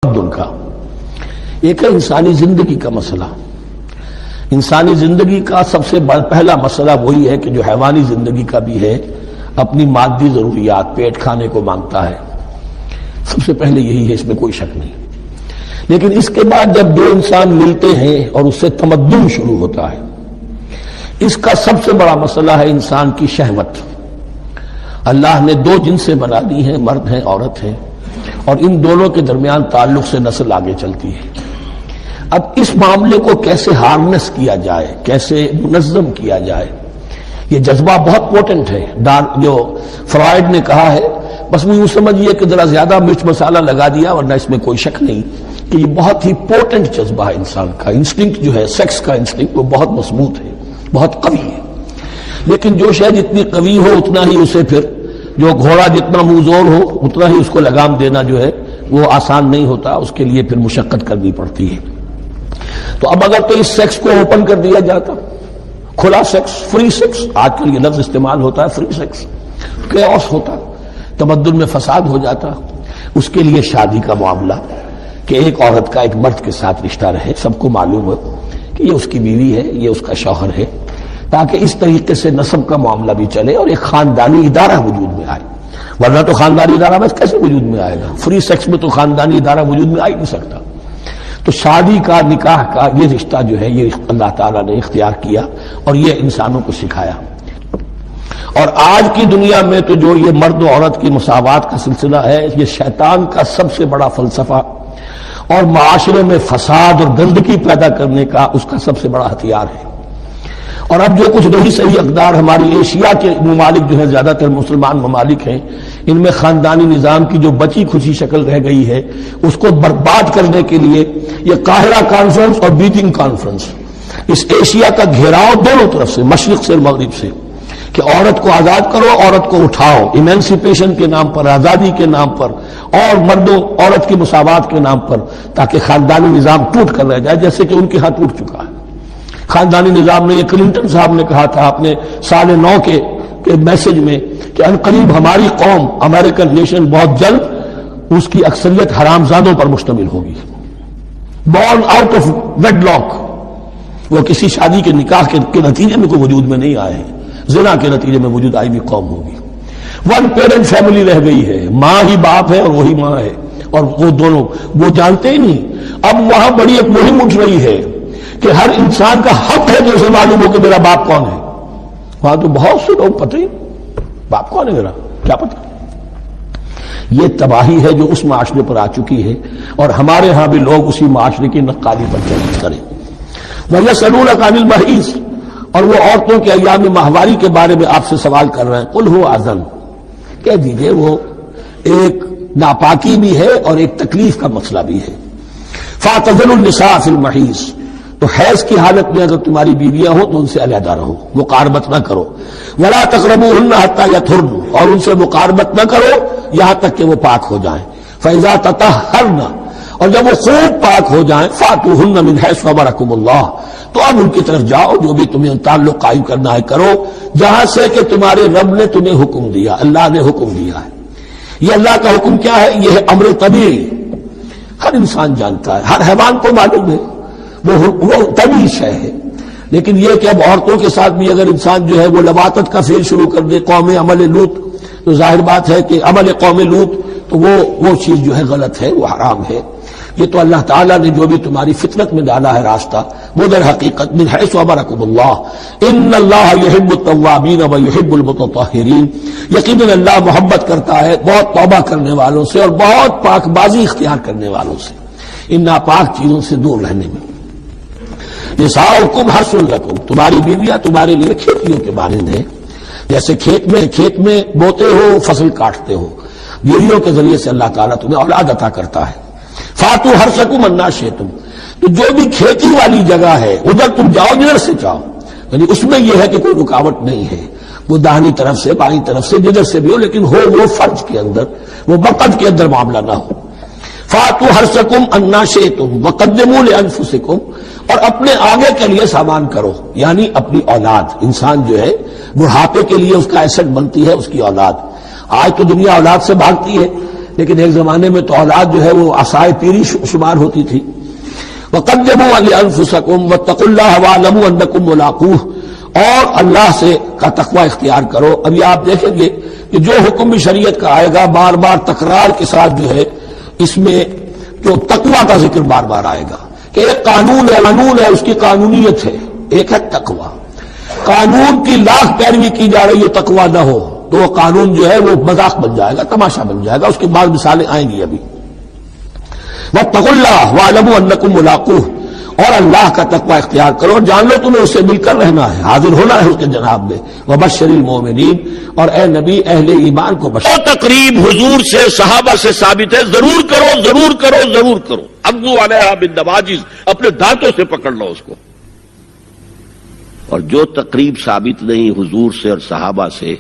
تمدن کا ایک ہے انسانی زندگی کا مسئلہ۔ انسانی زندگی کا سب سے پہلا مسئلہ وہی ہے کہ جو حیوانی زندگی کا بھی ہے، اپنی مادی ضروریات پیٹ کھانے کو مانگتا ہے، سب سے پہلے یہی ہے، اس میں کوئی شک نہیں۔ لیکن اس کے بعد جب دو انسان ملتے ہیں اور اس سے تمدن شروع ہوتا ہے، اس کا سب سے بڑا مسئلہ ہے انسان کی شہوت۔ اللہ نے دو جنسیں بنا دی ہیں، مرد ہیں عورت ہیں، اور ان دونوں کے درمیان تعلق سے نسل آگے چلتی ہے۔ اب اس معاملے کو کیسے ہارنس کیا جائے، کیسے منظم کیا جائے، یہ جذبہ بہت پوٹنٹ ہے۔ جو فرائڈ نے کہا ہے، بس وہ یوں سمجھیے کہ ذرا زیادہ مرچ مسالہ لگا دیا، ورنہ اس میں کوئی شک نہیں کہ یہ بہت ہی پوٹنٹ جذبہ ہے انسان کا۔ انسٹنکٹ جو ہے، سیکس کا انسٹنکٹ، وہ بہت مضبوط ہے، بہت قوی ہے۔ لیکن جو شے جتنی قوی ہو اتنا ہی اسے پھر، جو گھوڑا جتنا منہ زور ہو اتنا ہی اس کو لگام دینا جو ہے وہ آسان نہیں ہوتا، اس کے لیے پھر مشقت کرنی پڑتی ہے۔ تو اب اگر تو اس سیکس کو اوپن کر دیا جاتا، کھلا سیکس، فری سیکس، آج کل یہ لفظ استعمال ہوتا ہے، فری سیکس، کیوس ہوتا، تمدن میں فساد ہو جاتا۔ اس کے لیے شادی کا معاملہ کہ ایک عورت کا ایک مرد کے ساتھ رشتہ رہے، سب کو معلوم ہو کہ یہ اس کی بیوی ہے، یہ اس کا شوہر ہے، تاکہ اس طریقے سے نسب کا معاملہ بھی چلے اور ایک خاندانی ادارہ وجود میں آئے۔ ورنہ تو خاندانی ادارہ بس کیسے وجود میں آئے گا؟ فری سیکس میں تو خاندانی ادارہ وجود میں آ ہی نہیں سکتا۔ تو شادی کا، نکاح کا یہ رشتہ جو ہے، یہ اللہ تعالیٰ نے اختیار کیا اور یہ انسانوں کو سکھایا۔ اور آج کی دنیا میں تو جو یہ مرد و عورت کی مساوات کا سلسلہ ہے، یہ شیطان کا سب سے بڑا فلسفہ اور معاشرے میں فساد اور گندگی پیدا کرنے کا اس کا سب سے بڑا ہتھیار ہے۔ اور اب جو کچھ نہیں صحیح اقدار ہماری ایشیا کے ممالک جو ہیں، زیادہ تر مسلمان ممالک ہیں، ان میں خاندانی نظام کی جو بچی کھچی شکل رہ گئی ہے، اس کو برباد کرنے کے لیے یہ قاہرہ کانفرنس اور بیجنگ کانفرنس، اس ایشیا کا گھیراؤ دونوں طرف سے، مشرق سے اور مغرب سے، کہ عورت کو آزاد کرو، عورت کو اٹھاؤ، ایمینسیپیشن کے نام پر، آزادی کے نام پر، اور مردوں عورت کی مساوات کے نام پر، تاکہ خاندانی نظام ٹوٹ کر رہ جائے، جیسے کہ ان کے ہاں ٹوٹ چکا ہے خاندانی نظام نے۔ یہ کلنٹن صاحب نے کہا تھا اپنے سال 9 کے میسج میں کہ عنقریب ہماری قوم، امریکن نیشن، بہت جلد اس کی اکثریت حرامزادوں پر مشتمل ہوگی، born out of wedlock, وہ کسی شادی کے نکاح کے نتیجے میں کوئی وجود میں نہیں آئے ہیں، زنا کے نتیجے میں وجود آئی بھی قوم ہوگی۔ ون پیرنٹ فیملی رہ گئی ہے، ماں ہی باپ ہے اور وہی ماں ہے، اور وہ دونوں وہ جانتے ہی نہیں۔ اب وہاں بڑی ایک مہم اٹھ رہی ہے کہ ہر انسان کا حق ہے کہ اسے معلوم ہو کہ میرا باپ کون ہے۔ وہاں تو بہت سے لوگ پتہ ہی باپ کون ہے میرا، کیا پتہ۔ یہ تباہی ہے جو اس معاشرے پر آ چکی ہے، اور ہمارے ہاں بھی لوگ اسی معاشرے کی نقالی پر چلتے کریں۔ وَيَسْأَلُونَكَ عَنِ الْمَحِيضِ، اور وہ عورتوں کے ایام ماہواری کے بارے میں آپ سے سوال کر رہے ہیں۔ قُلْ هُوَ أَذًى، کہہ دیجئے وہ ایک ناپاکی بھی ہے اور ایک تکلیف کا مسئلہ بھی ہے۔ فَاعْتَزِلُوا النِّسَاءَ فِي الْمَحِيضِ، تو حیض کی حالت میں اگر تمہاری بیویاں ہوں تو ان سے علیحدہ رہو، مقاربت نہ کرو۔ وَلَا تَقْرَبُوهُنَّ حَتَّى يَطْهُرْنَ، اور ان سے مقاربت نہ کرو یہاں تک کہ وہ پاک ہو جائیں۔ فَإِذَا تَطَهَّرْنَ، اور جب وہ خوب پاک ہو جائیں، فَأْتُوهُنَّ مِنْ حَيْثُ أَمَرَكُمُ اللَّهُ، تو اب ان کی طرف جاؤ، جو بھی تمہیں تعلق قائم کرنا ہے کرو، جہاں سے کہ تمہارے رب نے تمہیں حکم دیا، اللہ نے حکم دیا ہے۔ یہ اللہ کا حکم کیا ہے؟ یہ ہے امر طبیعی، ہر انسان جانتا ہے، ہر حیوان کو معلوم ہے، وہ طبیعی شے ہے۔ لیکن یہ کہ اب عورتوں کے ساتھ بھی اگر انسان جو ہے وہ لواطت کا فعل شروع کر دے، قوم عمل لوط، تو ظاہر بات ہے کہ عمل قوم لوط، تو وہ چیز جو ہے غلط ہے، وہ حرام ہے۔ یہ تو اللہ تعالیٰ نے جو بھی تمہاری فطرت میں ڈالا ہے راستہ، وہ در حقیقت من حیث امرکم اللہ، ان اللہ یحب التوابین ویحب المتطہرین، یقیناً اللہ محبت کرتا ہے بہت توبہ کرنے والوں سے اور بہت پاک بازی اختیار کرنے والوں سے، ان ناپاک چیزوں سے دور رہنے میں۔ نساؤکم حرث لکم، تمہاری بیویاں تمہارے لیے کھیتیوں کے مانند ہیں، جیسے کھیت میں بوتے ہو، فصل کاٹتے ہو، بیویوں کے ذریعے سے اللہ تعالیٰ تمہیں اولاد عطا کرتا ہے۔ فاتو حرثکم انا شئتم، تو جو بھی کھیتی والی جگہ ہے ادھر تم جاؤ جدھر سے چاہو، یعنی اس میں یہ ہے کہ کوئی رکاوٹ نہیں ہے، وہ داہنی طرف سے، بائیں طرف سے، جدھر سے بھی ہو، لیکن ہو وہ فرض کے اندر، وہ وقت کے اندر معاملہ نہ ہو۔ فاتو حرثکم انا شئتم وقدموا لانفسکم، اور اپنے آگے کے لیے سامان کرو، یعنی اپنی اولاد۔ انسان جو ہے بڑھاپے کے لیے اس کا ایسٹ بنتی ہے اس کی اولاد۔ آج تو دنیا اولاد سے بھاگتی ہے، لیکن ایک زمانے میں تو اولاد جو ہے وہ عصائے پیری شمار ہوتی تھی. وَقَدِّمُوا لِأَنفُسَكُمْ وَاتَّقُوا اللَّهَ وَاعْلَمُوا أَنَّكُمْ مُلَاقُوهُ، اور اللہ سے کا تقوی اختیار کرو. ابھی آپ دیکھیں گے کہ جو حکم بھی شریعت کا آئے گا بار بار تکرار کے ساتھ جو ہے اس میں جو تقوی کا ذکر بار بار آئے گا کہ ایک قانون ہے اس کی قانونیت ہے، ایک ہے تقوی. قانون کی لاکھ پیروی کی جا رہی ہے، تقوی نہ ہو تو وہ قانون جو ہے وہ مذاق بن جائے گا، تماشا بن جائے گا. اس کی بعض مثالیں آئیں گی ابھی. واتقوا اللہ واعلموا انکم ملاقوہ، اور اللہ کا تقوی اختیار کرو اور جان لو تمہیں اس سے مل کر رہنا ہے، حاضر ہونا ہے اس کے جناب میں. وبشر المؤمنین، اور اے نبی اہل ایمان کو بشر. وہ تقریب حضور سے صحابہ سے ثابت ہے، ضرور کرو ضرور کرو ضرور کرو. عضوا علیہا بالنواجذ، اپنے دانتوں سے پکڑ لو اس کو. اور جو تقریب ثابت نہیں حضور سے اور صحابہ سے،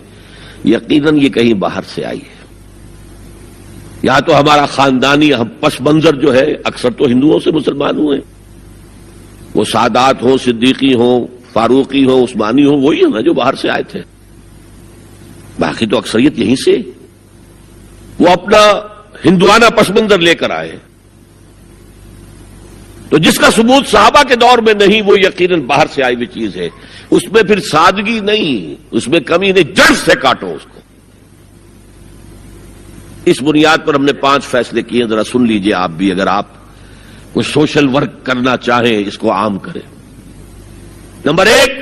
یقیناً یہ کہیں باہر سے آئی ہے. یا تو ہمارا خاندانی پس منظر جو ہے، اکثر تو ہندوؤں سے مسلمان ہوئے، وہ سادات ہوں، صدیقی ہوں، فاروقی ہوں، عثمانی ہوں، وہی ہے نا جو باہر سے آئے تھے. باقی تو اکثریت یہیں سے، وہ اپنا ہندوانہ پس منظر لے کر آئے. تو جس کا ثبوت صحابہ کے دور میں نہیں، وہ یقیناً باہر سے آئی ہوئی چیز ہے. اس میں پھر سادگی نہیں، اس میں کمی نہیں، جڑ سے کاٹو اس کو. اس بنیاد پر ہم نے 5 فیصلے کیے، ذرا سن لیجئے آپ بھی. اگر آپ کوئی سوشل ورک کرنا چاہیں اس کو عام کریں. نمبر 1،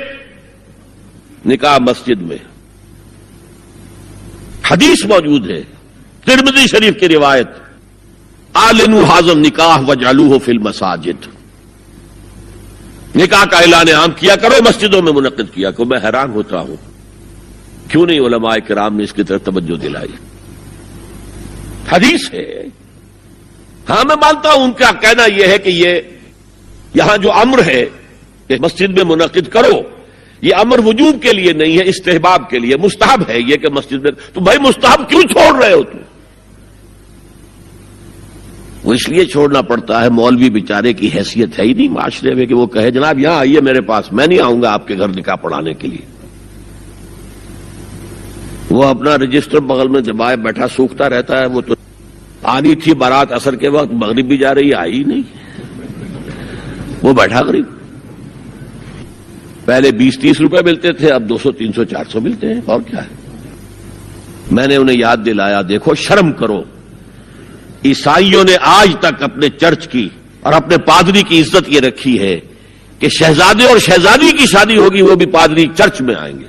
نکاح مسجد میں. حدیث موجود ہے ترمذی شریف کی روایت، اعلنوا ھذا النکاح واجعلوہ فی المساجد. نکاح کا اعلان عام کیا کرو، مسجدوں میں منعقد کیا کرو. میں حیران ہوتا ہوں کیوں نہیں علماء کرام نے اس کی طرف توجہ دلائی. حدیث ہے. ہاں میں مانتا ہوں ان کا کہنا یہ ہے کہ یہ یہاں جو امر ہے کہ مسجد میں منعقد کرو، یہ امر وجوب کے لیے نہیں ہے، استحباب کے لیے. مستحب ہے یہ کہ مسجد میں. تو بھائی مستحب کیوں چھوڑ رہے ہو تم؟ وہ اس لیے چھوڑنا پڑتا ہے، مولوی بیچارے کی حیثیت ہے ہی نہیں معاشرے میں کہ وہ کہے جناب یہاں آئیے میرے پاس، میں نہیں آؤں گا آپ کے گھر نکاح پڑھانے کے لیے. وہ اپنا رجسٹر بغل میں دبائے بیٹھا سوکھتا رہتا ہے. وہ تو آنی تھی بارات عصر کے وقت، مغرب بھی جا رہی، آئی نہیں، وہ بیٹھا غریب. پہلے 20-30 روپے ملتے تھے، اب 200 300 400 ملتے ہیں. اور کیا ہے؟ میں نے انہیں یاد دلایا دیکھو شرم کرو. عیسائیوں نے آج تک اپنے چرچ کی اور اپنے پادری کی عزت یہ رکھی ہے کہ شہزادے اور شہزادی کی شادی ہوگی وہ بھی پادری چرچ میں آئیں گے.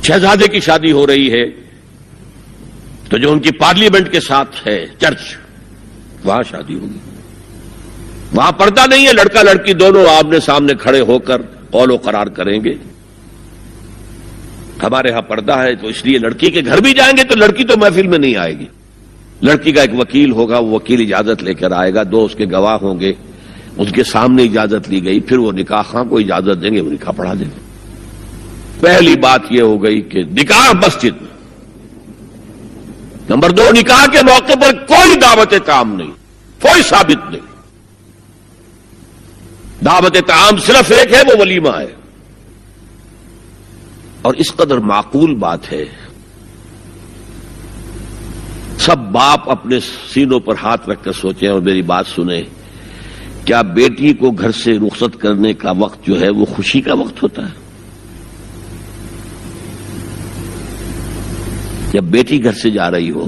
شہزادے کی شادی ہو رہی ہے تو جو ان کی پارلیمنٹ کے ساتھ ہے چرچ، وہاں شادی ہوگی. وہاں پردہ نہیں ہے، لڑکا لڑکی دونوں آمنے سامنے کھڑے ہو کر قول و قرار کریں گے. ہمارے ہاں پردہ ہے تو اس لیے لڑکی کے گھر بھی جائیں گے تو لڑکی تو محفل میں نہیں آئے گی. لڑکی کا ایک وکیل ہوگا، وہ وکیل اجازت لے کر آئے گا، 2 اس کے گواہ ہوں گے، ان کے سامنے اجازت لی گئی، پھر وہ نکاح خواہ کو اجازت دیں گے، وہ نکاح پڑھا دیں گے. پہلی بات یہ ہو گئی کہ نکاح مسجد میں. نمبر 2، نکاح کے موقع پر کوئی دعوت طعام نہیں، کوئی ثابت نہیں. دعوت طعام صرف ایک ہے، وہ ولیمہ ہے. اور اس قدر معقول بات ہے، سب باپ اپنے سینوں پر ہاتھ رکھ کر سوچیں اور میری بات سنیں. کیا بیٹی کو گھر سے رخصت کرنے کا وقت جو ہے وہ خوشی کا وقت ہوتا ہے؟ جب بیٹی گھر سے جا رہی ہو،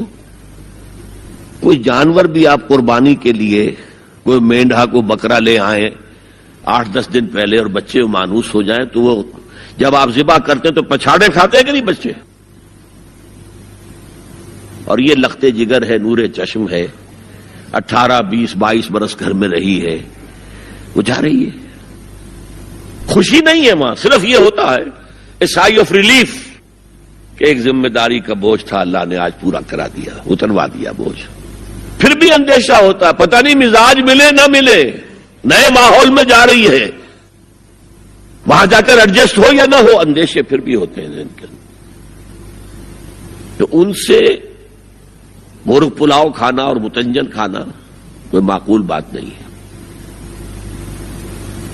کوئی جانور بھی آپ قربانی کے لیے کوئی مینڈھا کو بکرا لے آئیں 8-10 دن پہلے اور بچے مانوس ہو جائیں تو وہ جب آپ ذبح کرتے ہیں تو پچھاڑے کھاتے ہیں کہ نہیں بچے؟ اور یہ لخت جگر ہے، نور چشم ہے، 18 20 22 برس گھر میں رہی ہے، وہ جا رہی ہے. خوشی نہیں ہے وہاں، صرف یہ ہوتا ہے اے سائی آف ریلیف کہ ایک ذمہ داری کا بوجھ تھا، اللہ نے آج پورا کرا دیا، اتروا دیا بوجھ. پھر بھی اندیشہ ہوتا ہے، پتہ نہیں مزاج ملے نہ ملے، نئے ماحول میں جا رہی ہے، وہاں جا کر ایڈجسٹ ہو یا نہ ہو، اندیشے پھر بھی ہوتے ہیں ان کے. تو ان سے مرغ پلاؤ کھانا اور متنجن کھانا کوئی معقول بات نہیں ہے.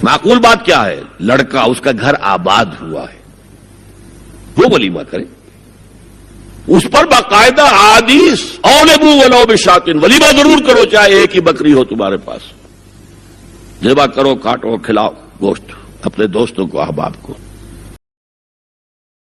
معقول بات کیا ہے؟ لڑکا اس کا گھر آباد ہوا ہے، وہ ولیمہ کرے. اس پر باقاعدہ حدیث اولبو ولو بشاتن، ولیمہ ضرور کرو چاہے ایک ہی بکری ہو تمہارے پاس، ذبح کرو، کاٹو، کھلاؤ گوشت اپنے دوستوں کو، احباب کو۔